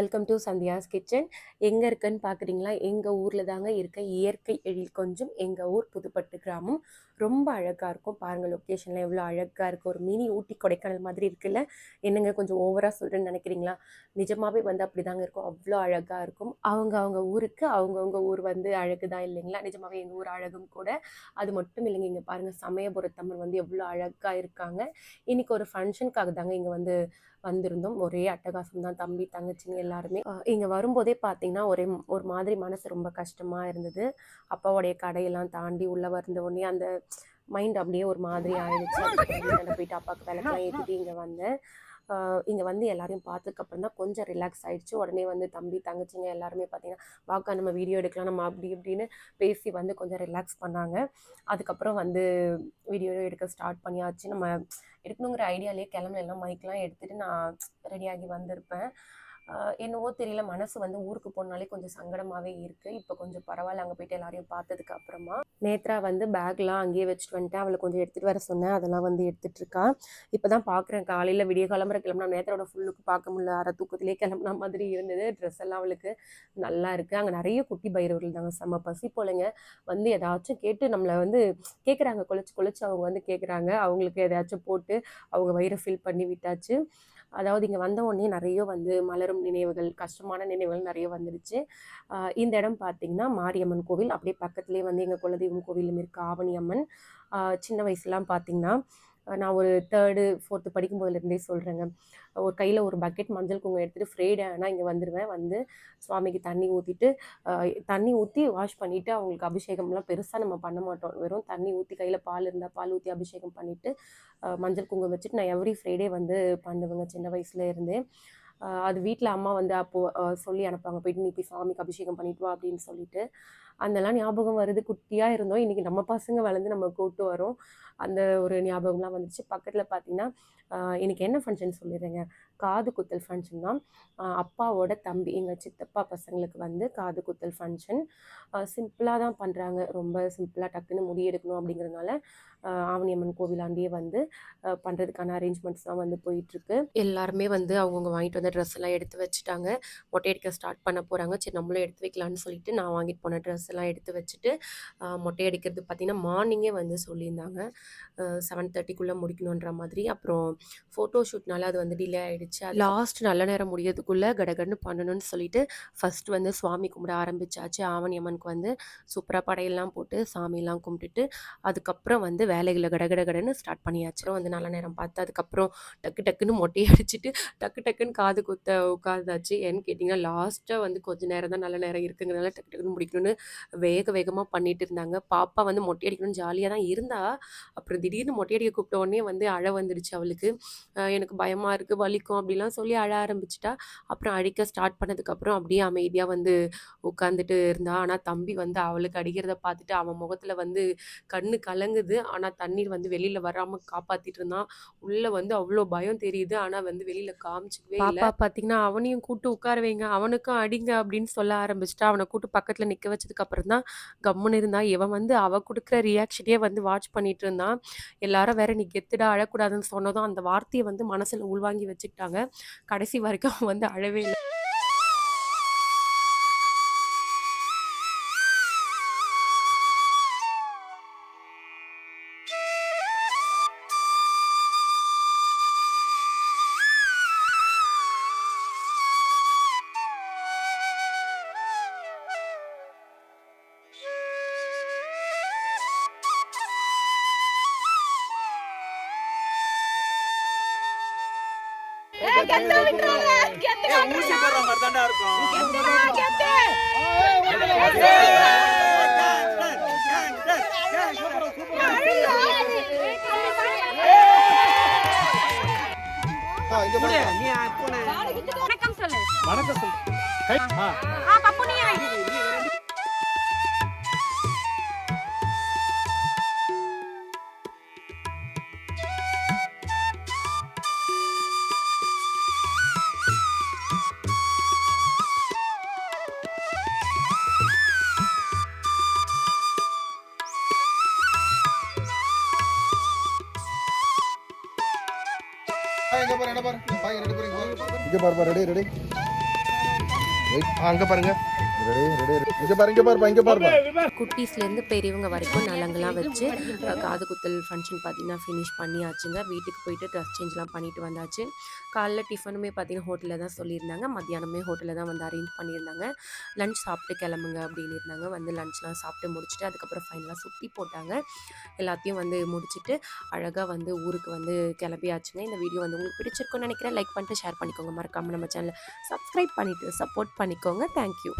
Welcome to Sandhya's kitchen. எங்கே இருக்குன்னு பார்க்குறீங்களா? எங்கள் ஊரில் தாங்க இருக்க. இயற்கை எழில் கொஞ்சம் எங்கள் ஊர் புதுப்பட்டு கிராமம். ரொம்ப அழகாக இருக்கும். பாருங்கள், லொக்கேஷன்லாம் எவ்வளோ அழகாக இருக்கும். ஒரு மினி ஊட்டி கொடைக்கானல் மாதிரி இருக்குல்ல. என்னங்க கொஞ்சம் ஓவராக சொல்கிறேன்னு நினைக்கிறீங்களா? நிஜமாகவே அப்படி தாங்க இருக்கும். அவ்வளோ அழகாக இருக்கும். அவங்க ஊருக்கு அவங்கவுங்க ஊர் அழகு தான் இல்லைங்களா? நிஜமாகவே எங்கள் ஊர் அழகும் கூட. அது மட்டும் இல்லைங்க, இங்கே பாருங்கள், சமயபுரத்தம்மன் எவ்வளோ அழகாக இருக்காங்க. இன்றைக்கி ஒரு ஃபங்க்ஷனுக்காக தாங்க இங்கே வந்திருந்தோம். ஒரே அட்டகாசம் தான், தம்பி தங்கச்சிங்க எல்லாருமே. இங்கே வரும்போதே பார்த்தீங்கன்னா ஒரு மாதிரி மனசு ரொம்ப கஷ்டமாக இருந்தது. அப்பாவுடைய கடையெல்லாம் தாண்டி உள்ளே வந்த உடனே அந்த மைண்ட் அப்படியே ஒரு மாதிரி ஆயிடுச்சு. வீட்டாண்ட போயிட்டு அப்பாவுக்கு விளக்கெல்லாம் ஏற்றிட்டு இங்கே வந்தேன். இங்கே எல்லாரையும் பார்த்ததுக்கப்புறம் தான் கொஞ்சம் ரிலாக்ஸ் ஆகிடுச்சு. உடனே தம்பி தங்கச்சிங்க எல்லாருமே பார்த்தீங்கன்னா, வாக்கா நம்ம வீடியோ எடுக்கலாம், நம்ம அப்படி இப்படின்னு பேசி கொஞ்சம் ரிலாக்ஸ் பண்ணாங்க. அதுக்கப்புறம் வீடியோ எடுக்க ஸ்டார்ட் பண்ணியாச்சு. நம்ம எடுக்கணுங்கிற ஐடியாலேயே கிளம்பலாம், மைக்கெலாம் எடுத்துகிட்டு நான் ரெடியாகி வந்திருப்பேன். என்னவோ தெரியல, மனசு ஊருக்கு போனாலே கொஞ்சம் சங்கடமாகவே இருக்குது. இப்போ கொஞ்சம் பரவாயில்ல. அங்கே போயிட்டு எல்லாரையும் பார்த்ததுக்கு அப்புறமா நேத்ரா பேக்லாம் அங்கேயே வச்சுட்டு வந்துட்டேன். அவளை கொஞ்சம் எடுத்துகிட்டு வர சொன்னேன். அதெல்லாம் எடுத்துகிட்டு இருக்கா. இப்போ தான் பார்க்குறேன், காலையில் விடிய கிளம்புற கிளம்புனா நேத்ராவோட ஃபுல்லுக்கு பார்க்க முடியல. அரை தூக்கத்திலே கிளம்புன மாதிரி இருந்தது. ட்ரெஸ் எல்லாம் அவளுக்கு நல்லா இருக்குது. அங்கே நிறைய குட்டி பைரவர்கள் தாங்க. செம்ம பசி போலங்க. ஏதாச்சும் கேட்டு நம்மளை கேட்குறாங்க, கொலைச்சு அவங்க கேட்குறாங்க. அவங்களுக்கு எதாச்சும் போட்டு அவங்க வயிறை ஃபில் பண்ணி விட்டாச்சு. அதாவது இங்கே வந்த உடனே நிறைய மலரும் நினைவுகள், கஷ்டமான நினைவுகள் நிறைய வந்துடுச்சு. இந்த இடம் பார்த்திங்கன்னா மாரியம்மன் கோவில். அப்படியே பக்கத்துலேயே எங்கள் குலதெய்வம் கோவிலும் இருக்குது, ஆவணி அம்மன். சின்ன வயசுலாம் பார்த்திங்கன்னா, நான் ஒரு 3rd 4th படிக்கும்போதுலேருந்தே சொல்கிறேங்க, ஒரு கையில் ஒரு பக்கெட் மஞ்சள் குங்குமம் எடுத்துகிட்டு ஃப்ரைடே ஆனால் இங்கே வந்துடுவேன். சுவாமிக்கு தண்ணி ஊற்றி வாஷ் பண்ணிவிட்டு அவங்களுக்கு அபிஷேகம்லாம் பெருசாக நம்ம பண்ண மாட்டோம். வெறும் தண்ணி ஊற்றி, கையில் பால் இருந்தால் பால் ஊற்றி அபிஷேகம் பண்ணிவிட்டு மஞ்சள் குங்குமம் வச்சுட்டு நான் எவ்ரி ஃப்ரைடே பண்ணுவேங்க சின்ன வயசுல இருந்தே. அது வீட்டில் அம்மா அப்போது சொல்லி அனுப்பாங்க, போயிட்டு நீ போய் சாமிக்கு அபிஷேகம் பண்ணிட்டு வா அப்படின்னு சொல்லிட்டு. அதெல்லாம் ஞாபகம் வருது. குட்டியாக இருந்தோம், இன்றைக்கி நம்ம பசங்க வளர்ந்து நம்ம கூப்பிட்டு வரோம். அந்த ஒரு ஞாபகம்லாம் வந்துச்சு. பக்கத்தில் பார்த்திங்கன்னா இன்றைக்கி என்ன ஃபங்க்ஷன் சொல்லிடுறேங்க, காது குத்தல் ஃபங்க்ஷன் தான். அப்பாவோட தம்பி, எங்கள் சித்தப்பா பசங்களுக்கு காது குத்தல் ஃபங்க்ஷன். சிம்பிளாக தான் பண்ணுறாங்க, ரொம்ப சிம்பிளாக டக்குன்னு முடி எடுக்கணும் அப்படிங்கிறதுனால ஆவணியம்மன் கோவிலாண்டியே பண்ணுறதுக்கான அரேஞ்ச்மெண்ட்ஸ் தான் போயிட்டுருக்கு. எல்லாருமே அவங்கவுங்க வாங்கிட்டு வந்த ட்ரெஸ் எல்லாம் எடுத்து வச்சுட்டாங்க. மொட்டை அடிக்க ஸ்டார்ட் பண்ண போகிறாங்க. சரி, நம்மளும் எடுத்து வைக்கலான்னு சொல்லிட்டு நான் வாங்கிட்டு போன ட்ரெஸ் எல்லாம் எடுத்து வச்சுட்டு மொட்டை அடிக்கிறது பார்த்திங்கன்னா மார்னிங்கே சொல்லியிருந்தாங்க 7:30க்குள்ளே முடிக்கணுன்ற மாதிரி. அப்புறம் ஃபோட்டோ ஷூட்னால அது டிலே ஆகிடுச்சு. லாஸ்ட் நல்ல நேரம் முடியறதுக்குள்ளே கடகடன்னு பண்ணணும்னு சொல்லிட்டு ஃபஸ்ட் சுவாமி கும்பிட ஆரம்பித்தாச்சு. ஆவணியம்மனுக்கு சூப்பராக படையெல்லாம் போட்டு சாமியெல்லாம் கும்பிட்டுட்டு அதுக்கப்புறம் வேலைகளை கடகடன்னு ஸ்டார்ட் பண்ணியாச்சு. நல்ல நேரம் பார்த்து அதுக்கப்புறம் டக்குன்னு மொட்டையை அடிச்சுட்டு டக்குன்னு காது குத்த உட்காந்தாச்சு. ஏன்னு கேட்டிங்கன்னா, லாஸ்ட்டாக கொஞ்சம் நேரம் தான் நல்ல நேரம் இருக்குங்கிறதுனால டக்குன்னு முடிக்கணும்னு வேகமாக பண்ணிட்டு இருந்தாங்க. பாப்பா மொட்டை அடிக்கணும்னு ஜாலியாக தான் இருந்தா. அப்புறம் திடீர்னு மொட்டை அடிக்க கூப்பிட்ட உடனே அழ வந்துடுச்சு அவளுக்கு. எனக்கு பயமாக இருக்குது, வலிக்கும் அப்படிலாம் சொல்லி அழ ஆரம்பிச்சிட்டா. அப்புறம் அடிக்க ஸ்டார்ட் பண்ணதுக்கப்புறம் அப்படியே அமைதியாக உட்காந்துட்டு இருந்தா. ஆனால் தம்பி அவளுக்கு அடிக்கிறத பார்த்துட்டு அவன் முகத்தில் கண்ணு கலங்குது. ஆனால் தண்ணீர் வெளியில் வராமல் காப்பாற்றிட்டு இருந்தான். உள்ளே அவ்வளோ பயம் தெரியுது. ஆனால் வெளியில் காமிச்சிக்கவே இல்லை. பாப்பா பார்த்தீங்கன்னா, அவனையும் கூப்பிட்டு உட்கார வைங்க, அவனுக்கும் அடிங்க அப்படின்னு சொல்ல ஆரம்பிச்சிட்டா. அவனை கூப்பிட்டு பக்கத்தில் நிற்க வச்சதுக்கப்புறம் தான் கம்முன்னு இருந்தான். இவன் அவ கொடுக்குற ரியாக்ஷனே வாட்ச் பண்ணிட்டு இருந்தான். எல்லாரும் வேற நீ கெத்துடா, அழக்கூடாதுன்னு சொன்னதும் அந்த வார்த்தையை மனசில் உள்வாங்கி வச்சுக்கிட்டாங்க. கடைசி வரைக்கும் அழவே இல்லை. ஊசி போடுற மாதிரி தாண்டா இருக்கும். வணக்கம் சொல்லு. வணக்கம் சொல்லு. பப்பு நீ இங்க பாரு, ரெடி ரெடி. அங்க பாருங்க. Ready ready. இங்க பாருப்பா. குட்டீஸ்லேருந்து பெரியவங்க வரைக்கும் நலங்கெல்லாம் வச்சு காது குத்தல் ஃபங்க்ஷன் பார்த்தீங்கன்னா ஃபினிஷ் பண்ணியாச்சுங்க. வீட்டுக்கு போயிட்டு ட்ரெஸ் சேஞ்ச்லாம் பண்ணிட்டு வந்தாச்சு. காலைல டிஃபனுமே பார்த்தீங்கன்னா ஹோட்டலில் தான் சொல்லியிருந்தாங்க. மத்தியானமே ஹோட்டலில் தான் வந்து அரேஞ்ச் பண்ணியிருந்தாங்க. லஞ்ச் சாப்பிட்டு கிளம்புங்க அப்படின்னு இருந்தாங்க. வந்து லஞ்ச்லாம் சாப்பிட்டு முடிச்சுட்டு அதுக்கப்புறம் ஃபைனலாக சுற்றி போட்டாங்க. எல்லாத்தையும் வந்து முடிச்சுட்டு அழகாக வந்து ஊருக்கு வந்து கிளம்பியாச்சுங்க. இந்த வீடியோ வந்து உங்களுக்கு பிடிச்சிருக்குன்னு நினைக்கிறேன். லைக் பண்ணிட்டு ஷேர் பண்ணிக்கோங்க. மறக்காமல் நம்ம சேனலை சப்ஸ்கிரைப் பண்ணிவிட்டு சப்போர்ட் பண்ணிக்கோங்க. தேங்க்யூ.